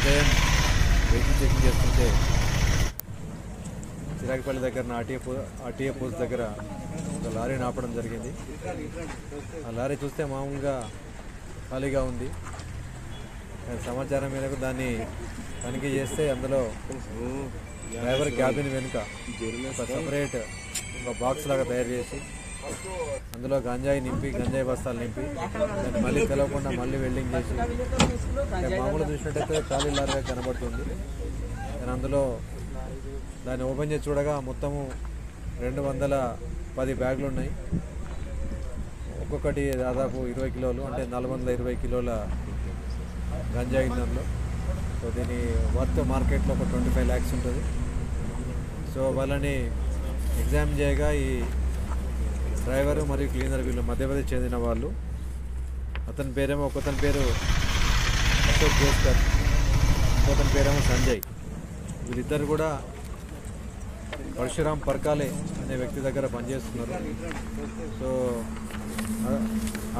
ఉదయం vehicle checking చేస్తుంటే చిరాకుపల్లి దగ్గర ఆర్టీఏ పోస్ట్ దగ్గర ఒక లారీని ఆపడం జరిగింది. ఆ లారీ చూస్తే మామూలుగా ఖాళీగా ఉంది. సమాచారం మేరకు దాన్ని తనిఖీ చేస్తే అందులో డ్రైవర్ క్యాబిన్ వెనుక ఒక సపరేట్ ఒక బాక్స్ లాగా తయారు చేసి అందులో గంజాయి బస్తాలు నింపి దాన్ని మళ్ళీ తెలవకుండా మళ్ళీ వెల్డింగ్ చేసి మామూలు చూసినట్టయితే ఖాళీ లారీగా కనబడుతుంది. కానీ అందులో దాన్ని ఓపెన్ చేసి చూడగా మొత్తము 210 బ్యాగులు ఉన్నాయి. ఒక్కొక్కటి దాదాపు 20 కిలోలు, అంటే 420 కిలోల గంజాయి దానిలో. సో దీని వర్త్ మార్కెట్లో ఒక 25 lakhs ఉంటుంది. సో వాళ్ళని ఎగ్జామిన్ చేయగా ఈ డ్రైవరు మరియు క్లీనర్ వీళ్ళు మధ్యప్రదేశ్ చెందిన వాళ్ళు. ఒకతని పేరు అశోక్ కేస్కర్, ఇంకొకతని పేరేమో సంజయ్. వీళ్ళిద్దరు కూడా పరశురామ్ పర్కాలే అనే వ్యక్తి దగ్గర పనిచేస్తున్నారు. సో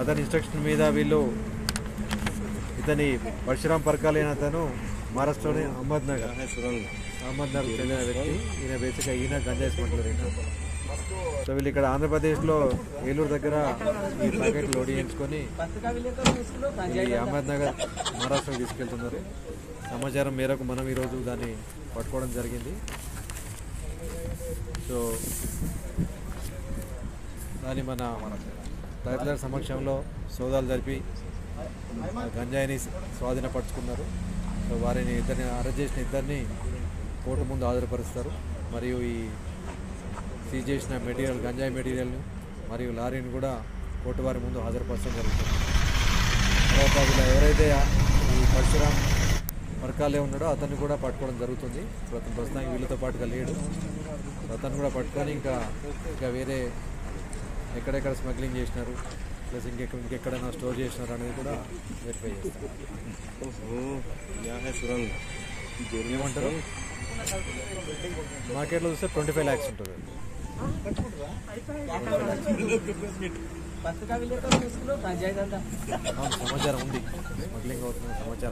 అతని ఇన్స్ట్రక్షన్ మీద వీళ్ళు ఇతని పరశురామ్ పర్కాలే అని అతను మహారాష్ట్రలోని అహ్మద్నగర్ చెందిన వ్యక్తి. ఈయన బేసిక్గా గంజాయి స్మగ్లర్. సో వీళ్ళు ఇక్కడ ఆంధ్రప్రదేశ్లో ఏలూరు దగ్గర ఈ ప్యాకెట్ లోడ్ చేయించుకొని ఈ అహ్మద్నగర్ మహారాష్ట్రకి తీసుకెళ్తున్నారు. సమాచారం మేరకు మనం ఈరోజు దాన్ని పట్టుకోవడం జరిగింది. సో దాన్ని మన తహసీల్దార్ సమక్షంలో సోదాలు జరిపి గంజాయిని స్వాధీనపరుచుకున్నారు. సో వారిని అరెస్ట్ చేసిన ఇద్దరిని కోర్టు ముందు హాజరుపరుస్తారు. మరియు ఈ సీజ్ చేసిన గంజాయి మెటీరియల్ను మరియు లారీని కూడా కోర్టు వారి ముందు హాజరుపరచడం జరుగుతుంది. తర్వాత వీళ్ళు ఎవరైతే ఈ పరశురామ్ పర్కాలే ఉన్నాడో అతన్ని కూడా పట్టుకోవడం జరుగుతుంది. అతను ప్రస్తుతానికి వీళ్ళతో పాటుగా లేడు. అతను కూడా పట్టుకొని ఇంకా వేరే ఎక్కడెక్కడ స్మగ్లింగ్ చేసినారు, ప్లస్ ఇంకెక్కడైనా స్టోర్ చేసినారు అనేది కూడా వెరిఫై చేస్తారు. ఏమంటారు, మార్కెట్లో చూస్తే 25 lakhs ఉంటుంది. సమాచారం ఉంది, స్మగ్లింగ్ అవుతున్న సమాచారం.